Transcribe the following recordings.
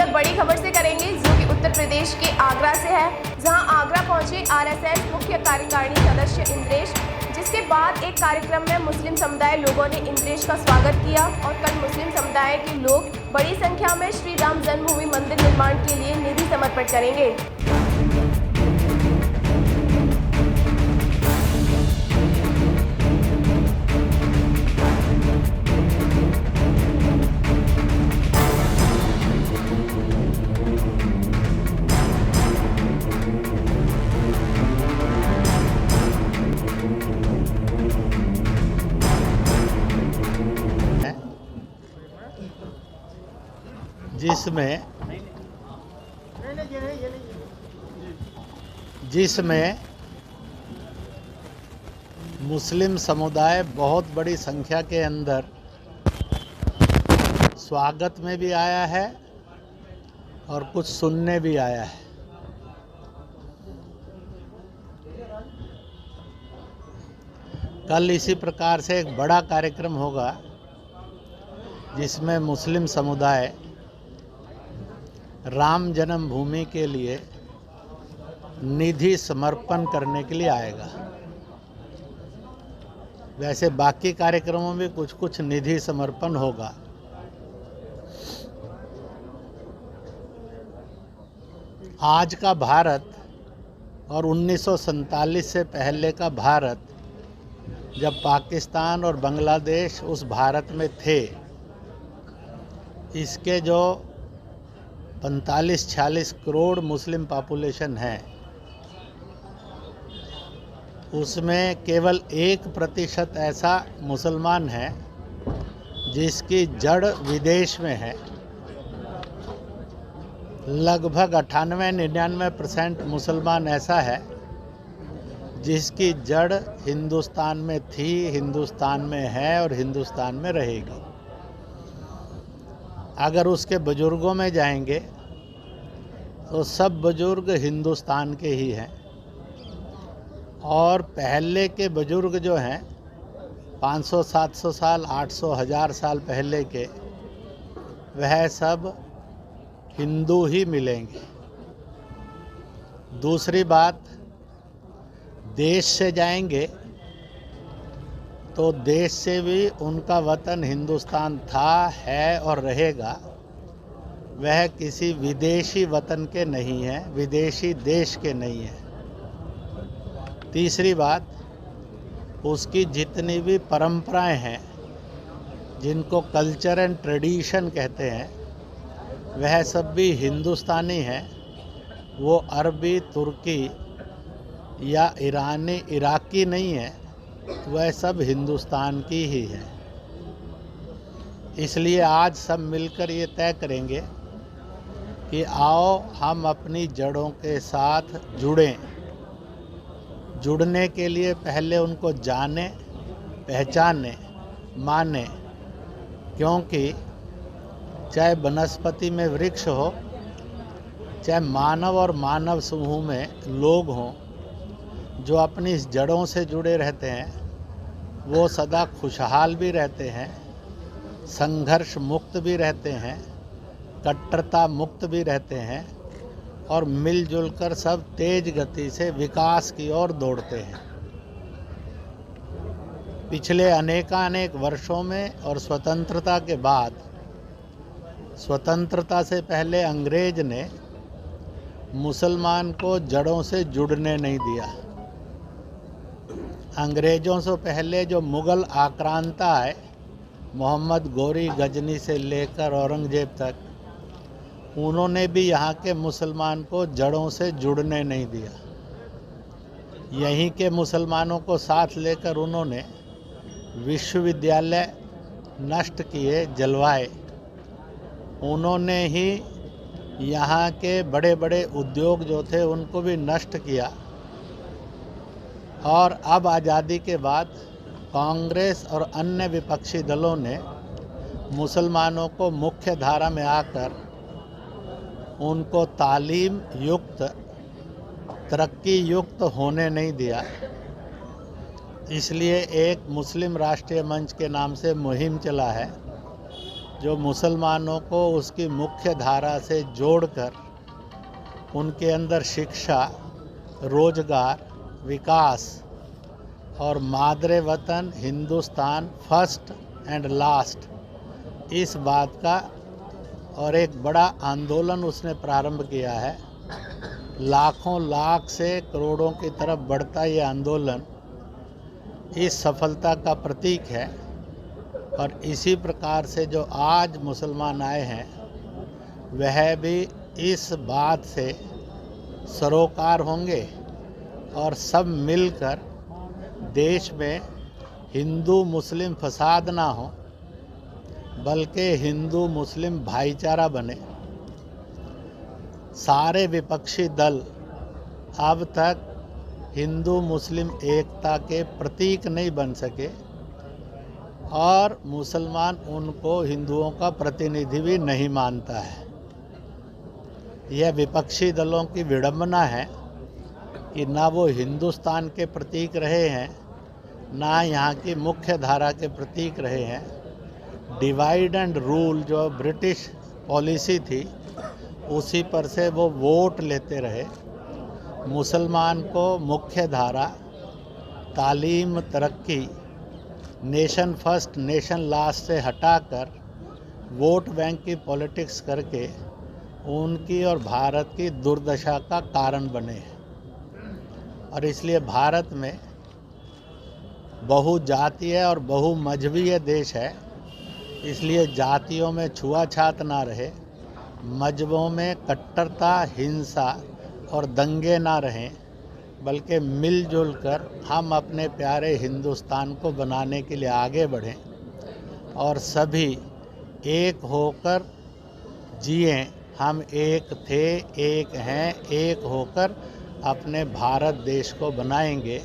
शुरुआत बड़ी खबर से करेंगे जो कि उत्तर प्रदेश के आगरा से है, जहां आगरा पहुंचे आरएसएस मुख्य कार्यकारिणी सदस्य इंद्रेश, जिसके बाद एक कार्यक्रम में मुस्लिम समुदाय लोगों ने इंद्रेश का स्वागत किया और कल मुस्लिम समुदाय के लोग बड़ी संख्या में श्री राम जन्मभूमि मंदिर निर्माण के लिए निधि समर्पण करेंगे। जिसमें मुस्लिम समुदाय बहुत बड़ी संख्या के अंदर स्वागत में भी आया है और कुछ सुनने भी आया है। कल इसी प्रकार से एक बड़ा कार्यक्रम होगा जिसमें मुस्लिम समुदाय राम जन्मभूमि के लिए निधि समर्पण करने के लिए आएगा। वैसे बाकी कार्यक्रमों में कुछ निधि समर्पण होगा। आज का भारत और 1947 से पहले का भारत, जब पाकिस्तान और बांग्लादेश उस भारत में थे, इसके जो 45-46 करोड़ मुस्लिम पॉपुलेशन है, उसमें केवल 1% ऐसा मुसलमान है जिसकी जड़ विदेश में है। लगभग 98-99% मुसलमान ऐसा है जिसकी जड़ हिंदुस्तान में थी, हिंदुस्तान में है और हिंदुस्तान में रहेगी। अगर उसके बुजुर्गों में जाएंगे तो सब बुजुर्ग हिंदुस्तान के ही हैं और पहले के बुजुर्ग जो हैं 500-700 साल, 800-1000 साल पहले के, वह सब हिंदू ही मिलेंगे। दूसरी बात, देश से जाएंगे तो देश से भी उनका वतन हिंदुस्तान था, है और रहेगा। वह किसी विदेशी वतन के नहीं है, विदेशी देश के नहीं है। तीसरी बात, उसकी जितनी भी परंपराएं हैं, जिनको कल्चर एंड ट्रेडिशन कहते हैं, वह सब भी हिंदुस्तानी हैं। वो अरबी, तुर्की या ईरानी, इराकी नहीं है, वह सब हिंदुस्तान की ही है। इसलिए आज सब मिलकर ये तय करेंगे कि आओ हम अपनी जड़ों के साथ जुड़ें। जुड़ने के लिए पहले उनको जाने, पहचाने, माने, क्योंकि चाहे वनस्पति में वृक्ष हो, चाहे मानव और मानव समूह में लोग हों, जो अपनी जड़ों से जुड़े रहते हैं, वो सदा खुशहाल भी रहते हैं, संघर्ष मुक्त भी रहते हैं, कट्टरता मुक्त भी रहते हैं और मिलजुल कर सब तेज गति से विकास की ओर दौड़ते हैं। पिछले अनेकानेक वर्षों में और स्वतंत्रता के बाद, स्वतंत्रता से पहले अंग्रेज ने मुसलमान को जड़ों से जुड़ने नहीं दिया। अंग्रेज़ों से पहले जो मुग़ल आक्रांता आए, मोहम्मद गोरी गजनी से लेकर औरंगज़ेब तक, उन्होंने भी यहाँ के मुसलमान को जड़ों से जुड़ने नहीं दिया। यहीं के मुसलमानों को साथ लेकर उन्होंने विश्वविद्यालय नष्ट किए, जलवाए। उन्होंने ही यहाँ के बड़े बड़े उद्योग जो थे उनको भी नष्ट किया। और अब आज़ादी के बाद कांग्रेस और अन्य विपक्षी दलों ने मुसलमानों को मुख्य धारा में आकर उनको तालीम युक्त, तरक्की युक्त होने नहीं दिया। इसलिए एक मुस्लिम राष्ट्रीय मंच के नाम से मुहिम चला है जो मुसलमानों को उसकी मुख्य धारा से जोड़कर उनके अंदर शिक्षा, रोजगार, विकास और मादरे वतन हिंदुस्तान फर्स्ट एंड लास्ट, इस बात का और एक बड़ा आंदोलन उसने प्रारंभ किया है। लाखों लाख से करोड़ों की तरफ बढ़ता ये आंदोलन इस सफलता का प्रतीक है। और इसी प्रकार से जो आज मुसलमान आए हैं वह भी इस बात से सरोकार होंगे और सब मिलकर देश में हिंदू मुस्लिम फसाद ना हो, बल्कि हिंदू मुस्लिम भाईचारा बने। सारे विपक्षी दल अब तक हिंदू मुस्लिम एकता के प्रतीक नहीं बन सके और मुसलमान उनको हिंदुओं का प्रतिनिधि भी नहीं मानता है। यह विपक्षी दलों की विडंबना है कि ना वो हिंदुस्तान के प्रतीक रहे हैं, ना यहाँ की मुख्य धारा के प्रतीक रहे हैं। डिवाइड एंड रूल जो ब्रिटिश पॉलिसी थी उसी पर से वो वोट लेते रहे। मुसलमान को मुख्य धारा, तालीम, तरक्की, नेशन फर्स्ट नेशन लास्ट से हटाकर वोट बैंक की पॉलिटिक्स करके उनकी और भारत की दुर्दशा का कारण बने हैं। और इसलिए भारत में बहुजातीय और बहुमजहबी देश है, इसलिए जातियों में छुआछात ना रहे, मजहबों में कट्टरता, हिंसा और दंगे ना रहें, बल्कि मिलजुल कर हम अपने प्यारे हिंदुस्तान को बनाने के लिए आगे बढ़ें और सभी एक होकर जिएं। हम एक थे, एक हैं, एक होकर अपने भारत देश को बनाएंगे।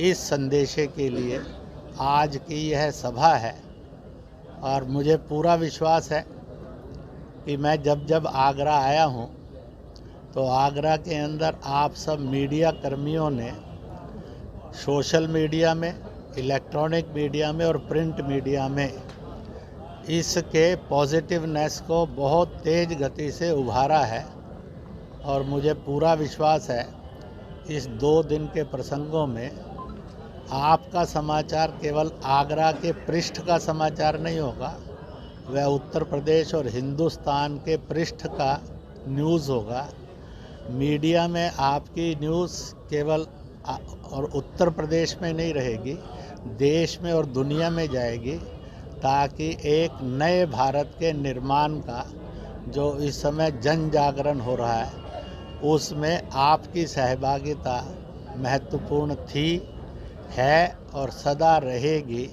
इस संदेशे के लिए आज की यह सभा है और मुझे पूरा विश्वास है कि मैं जब आगरा आया हूँ तो आगरा के अंदर आप सब मीडिया कर्मियों ने सोशल मीडिया में, इलेक्ट्रॉनिक मीडिया में और प्रिंट मीडिया में इसके पॉजिटिवनेस को बहुत तेज़ गति से उभारा है। और मुझे पूरा विश्वास है इस 2 दिन के प्रसंगों में आपका समाचार केवल आगरा के पृष्ठ का समाचार नहीं होगा, वह उत्तर प्रदेश और हिंदुस्तान के पृष्ठ का न्यूज़ होगा। मीडिया में आपकी न्यूज़ केवल और उत्तर प्रदेश में नहीं रहेगी, देश में और दुनिया में जाएगी, ताकि एक नए भारत के निर्माण का जो इस समय जन जागरण हो रहा है उसमें आपकी सहभागिता महत्वपूर्ण थी, है और सदा रहेगी।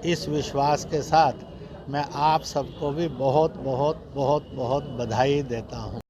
इस विश्वास के साथ मैं आप सबको भी बहुत बहुत बहुत बहुत बधाई देता हूँ।